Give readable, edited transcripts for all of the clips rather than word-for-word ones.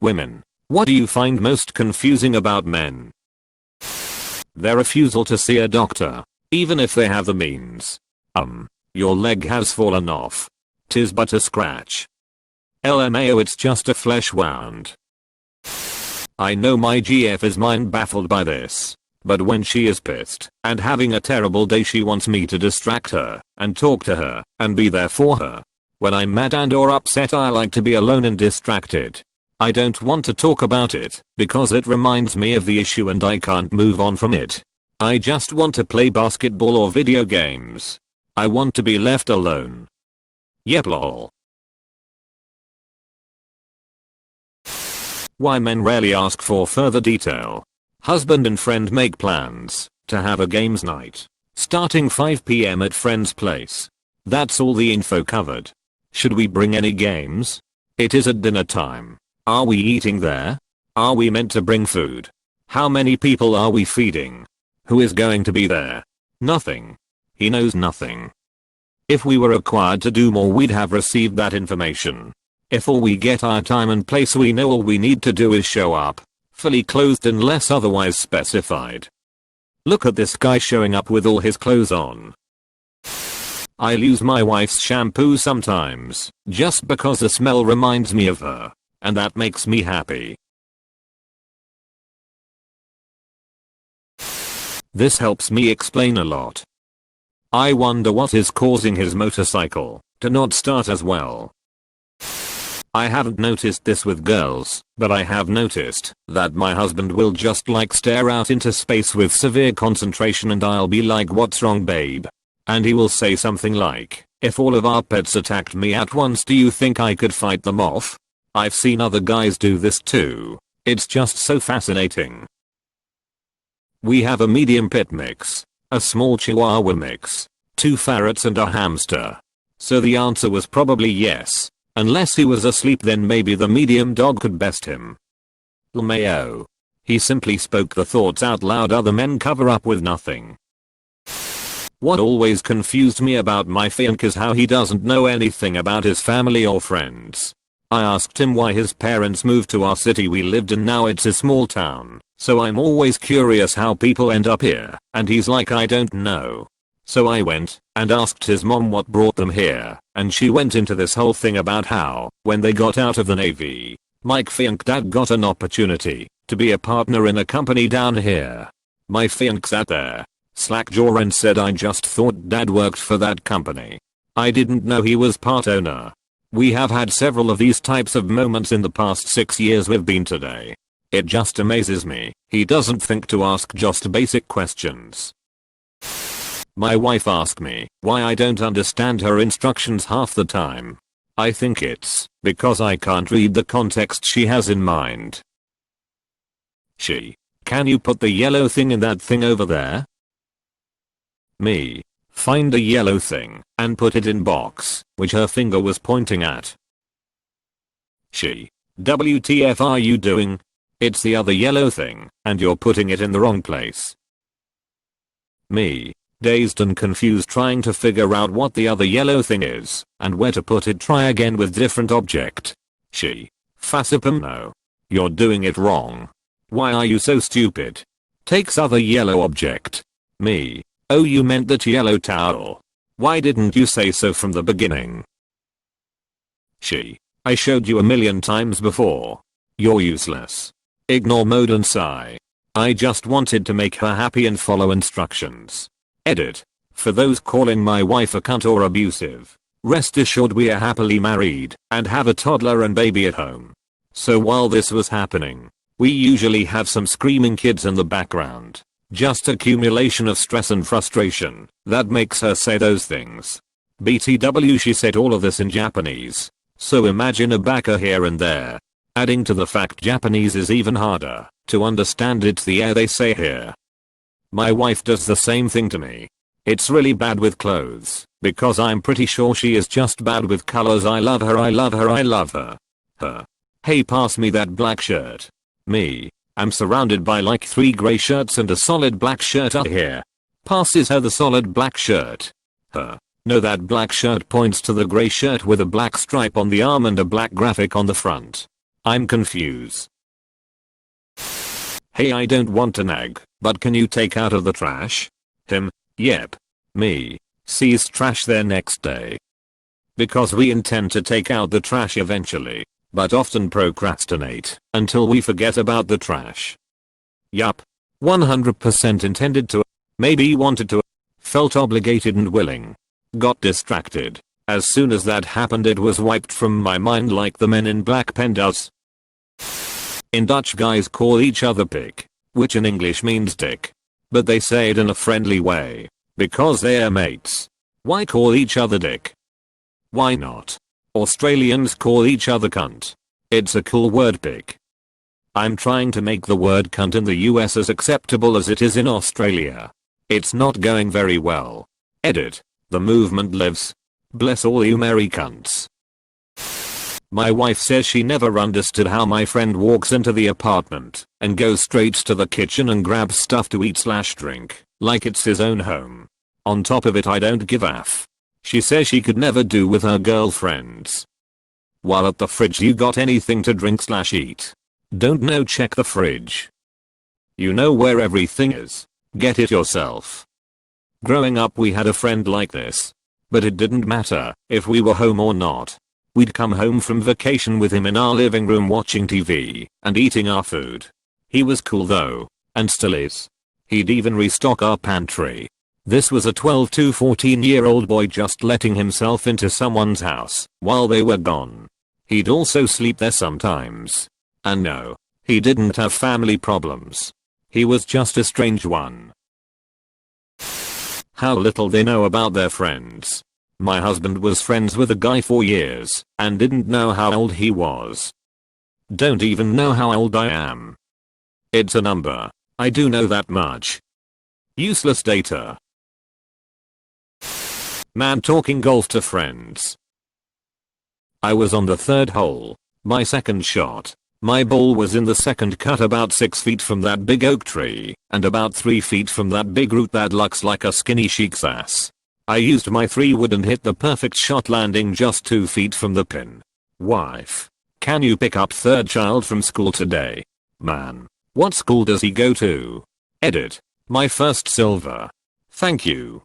Women. What do you find most confusing about men? Their refusal to see a doctor, even if they have the means. Your leg has fallen off. 'Tis but a scratch. LMAO, it's just a flesh wound. I know my GF is mind baffled by this, but when she is pissed and having a terrible day, she wants me to distract her and talk to her and be there for her. When I'm mad and or upset, I like to be alone and distracted. I don't want to talk about it because it reminds me of the issue and I can't move on from it. I just want to play basketball or video games. I want to be left alone. Yep, lol. Why men rarely ask for further detail. Husband and friend make plans to have a games night starting 5 PM at friend's place. That's all the info covered. Should we bring any games? It is at dinner time. Are we eating there? Are we meant to bring food? How many people are we feeding? Who is going to be there? Nothing. He knows nothing. If we were required to do more, we'd have received that information. If all we get our time and place, we know all we need to do is show up, fully clothed unless otherwise specified. Look at this guy showing up with all his clothes on. I'll use my wife's shampoo sometimes, just because the smell reminds me of her, and that makes me happy. This helps me explain a lot. I wonder what is causing his motorcycle to not start as well. I haven't noticed this with girls, but I have noticed that my husband will just like stare out into space with severe concentration, and I'll be like, "What's wrong, babe?" And he will say something like, "If all of our pets attacked me at once, do you think I could fight them off?" I've seen other guys do this too. It's just so fascinating. We have a medium pit mix, a small chihuahua mix, 2 ferrets and a hamster. So the answer was probably yes. Unless he was asleep, then maybe the medium dog could best him. LMAO. He simply spoke the thoughts out loud other men cover up with nothing. What always confused me about my fiancé is how he doesn't know anything about his family or friends. I asked him why his parents moved to our city we lived in, now it's a small town. So I'm always curious how people end up here, and he's like, "I don't know." So I went and asked his mom what brought them here, and she went into this whole thing about how, when they got out of the Navy, my fiancé's dad got an opportunity to be a partner in a company down here. My fiancé sat there, slack jaw, and said, "I just thought dad worked for that company. I didn't know he was part owner." We have had several of these types of moments in the past 6 years we've been today. It just amazes me he doesn't think to ask just basic questions. My wife asked me why I don't understand her instructions half the time. I think it's because I can't read the context she has in mind. She, "Can you put the yellow thing in that thing over there?" Me, "Find a yellow thing and put it in box," which her finger was pointing at. She, "WTF are you doing? It's the other yellow thing and you're putting it in the wrong place." Me, dazed and confused, trying to figure out what the other yellow thing is and where to put it. Try again with different object. She, "Fasipum, no. You're doing it wrong. Why are you so stupid? Takes other yellow object." Me, "Oh, you meant that yellow towel. Why didn't you say so from the beginning?" She, "I showed you a million times before. You're useless." Ignore mode and sigh. I just wanted to make her happy and follow instructions. Edit. For those calling my wife a cunt or abusive, rest assured we are happily married and have a toddler and baby at home. So while this was happening, we usually have some screaming kids in the background. Just accumulation of stress and frustration that makes her say those things. BTW, she said all of this in Japanese. So imagine a baka here and there. Adding to the fact Japanese is even harder to understand, it's the air they say here. My wife does the same thing to me. It's really bad with clothes, because I'm pretty sure she is just bad with colors. I love her, I love her, I love her. Her. "Hey, pass me that black shirt." Me, "I'm surrounded by like 3 gray shirts and a solid black shirt up here." Passes her the solid black shirt. Her. "No, that black shirt," points to the gray shirt with a black stripe on the arm and a black graphic on the front. I'm confused. Hey, I don't want to nag, but can you take out of the trash? Him, yep. Me, sees trash there next day. Because we intend to take out the trash eventually, but often procrastinate until we forget about the trash. Yup. 100% intended to, maybe wanted to, felt obligated and willing. Got distracted. As soon as that happened, it was wiped from my mind like the Men in Black pen does. In Dutch, guys call each other pik, which in English means dick. But they say it in a friendly way, because they're mates. Why call each other dick? Why not? Australians call each other cunt. It's a cool word, pik. I'm trying to make the word cunt in the US as acceptable as it is in Australia. It's not going very well. Edit. The movement lives. Bless all you merry cunts. My wife says she never understood how my friend walks into the apartment and goes straight to the kitchen and grabs stuff to eat/drink, like it's his own home. On top of it, I don't give a f. She says she could never do with her girlfriends. While at the fridge, you got anything to drink/eat? Don't know, check the fridge. You know where everything is. Get it yourself. Growing up, we had a friend like this. But it didn't matter if we were home or not. We'd come home from vacation with him in our living room watching TV and eating our food. He was cool though, and still is. He'd even restock our pantry. This was a 12 to 14-year-old boy just letting himself into someone's house while they were gone. He'd also sleep there sometimes. And no, he didn't have family problems. He was just a strange one. How little they know about their friends. My husband was friends with a guy for years and didn't know how old he was. Don't even know how old I am. It's a number. I do know that much. Useless data. Man talking golf to friends. I was on the third hole. My second shot. My ball was in the second cut about 6 feet from that big oak tree and about 3 feet from that big root that looks like a skinny sheik's ass. I used my 3-wood and hit the perfect shot, landing just 2 feet from the pin. Wife. Can you pick up third child from school today? Man. What school does he go to? Edit. My first silver. Thank you.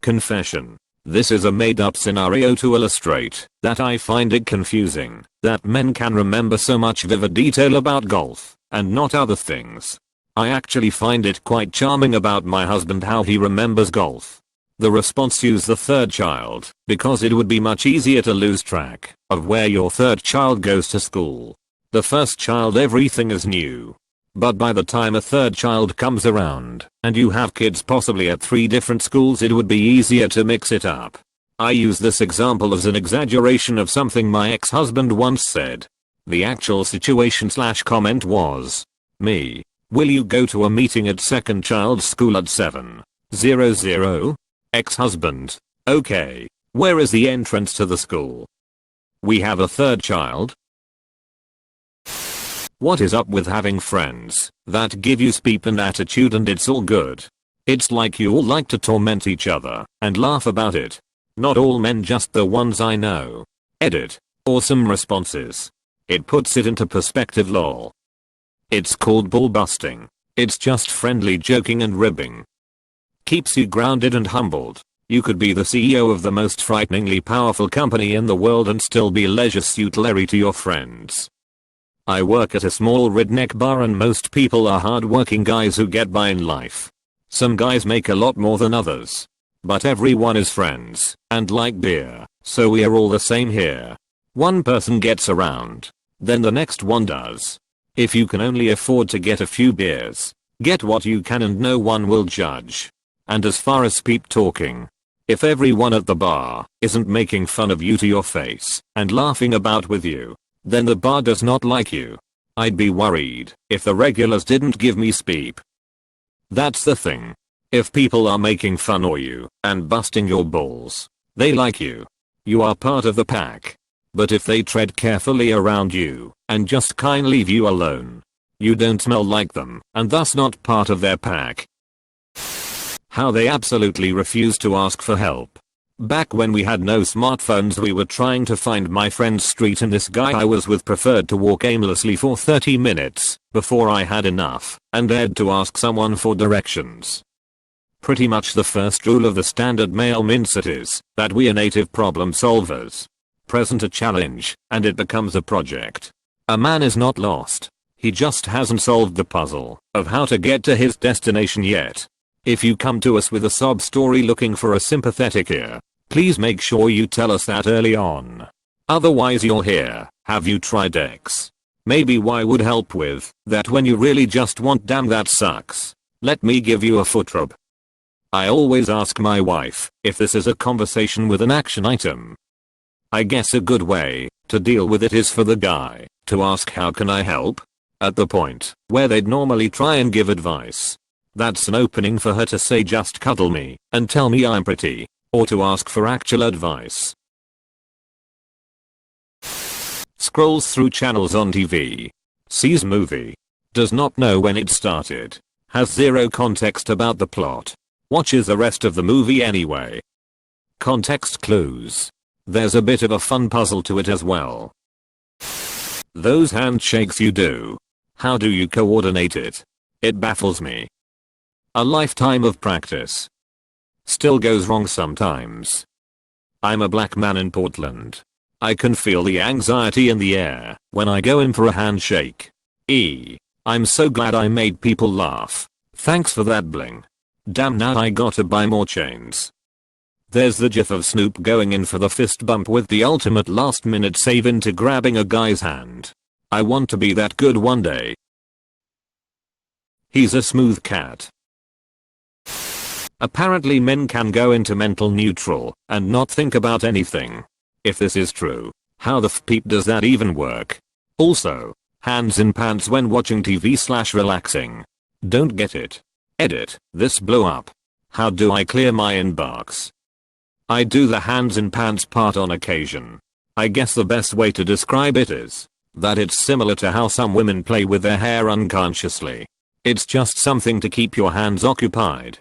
Confession. This is a made-up scenario to illustrate that I find it confusing that men can remember so much vivid detail about golf and not other things. I actually find it quite charming about my husband how he remembers golf. The response: use the third child, because it would be much easier to lose track of where your third child goes to school. The first child, everything is new. But by the time a third child comes around, and you have kids possibly at 3 different schools, it would be easier to mix it up. I use this example as an exaggeration of something my ex-husband once said. The actual situation/comment was, me, will you go to a meeting at second child's school at 7:00? Ex-husband, okay, where is the entrance to the school? We have a third child? What is up with having friends that give you speep and attitude and it's all good? It's like you all like to torment each other and laugh about it. Not all men, just the ones I know. Edit. Awesome responses. It puts it into perspective, lol. It's called ball busting. It's just friendly joking and ribbing. Keeps you grounded and humbled. You could be the CEO of the most frighteningly powerful company in the world and still be leisure suit Larry to your friends. I work at a small redneck bar and most people are hard-working guys who get by in life. Some guys make a lot more than others. But everyone is friends and like beer, so we are all the same here. One person gets around, then the next one does. If you can only afford to get a few beers, get what you can and no one will judge. And as far as peep talking, if everyone at the bar isn't making fun of you to your face and laughing about with you, then the bar does not like you. I'd be worried if the regulars didn't give me speep. That's the thing. If people are making fun of you and busting your balls, they like you. You are part of the pack. But if they tread carefully around you and just kindly leave you alone, you don't smell like them and thus not part of their pack. How they absolutely refuse to ask for help. Back when we had no smartphones, we were trying to find my friend's street, and this guy I was with preferred to walk aimlessly for 30 minutes before I had enough and dared to ask someone for directions. Pretty much the first rule of the standard male mindset is that we are native problem solvers. Present a challenge and it becomes a project. A man is not lost. He just hasn't solved the puzzle of how to get to his destination yet. If you come to us with a sob story looking for a sympathetic ear, please make sure you tell us that early on. Otherwise you'll hear, "Have you tried X? Maybe Y would help with that when you really just want, damn that sucks. Let me give you a foot rub." I always ask my wife if this is a conversation with an action item. I guess a good way to deal with it is for the guy to ask, "How can I help?" at the point where they'd normally try and give advice. That's an opening for her to say, "Just cuddle me and tell me I'm pretty," or to ask for actual advice. Scrolls through channels on TV. Sees movie. Does not know when it started. Has zero context about the plot. Watches the rest of the movie anyway. Context clues. There's a bit of a fun puzzle to it as well. Those handshakes you do. How do you coordinate it? It baffles me. A lifetime of practice. Still goes wrong sometimes. I'm a black man in Portland. I can feel the anxiety in the air when I go in for a handshake. I'm so glad I made people laugh. Thanks for that bling. Damn, now I gotta buy more chains. There's the gif of Snoop going in for the fist bump with the ultimate last minute save into grabbing a guy's hand. I want to be that good one day. He's a smooth cat. Apparently men can go into mental neutral and not think about anything. If this is true, how the f*** does that even work? Also, hands in pants when watching TV/relaxing. Don't get it. Edit, this blew up. How do I clear my inbox? I do the hands in pants part on occasion. I guess the best way to describe it is that it's similar to how some women play with their hair unconsciously. It's just something to keep your hands occupied.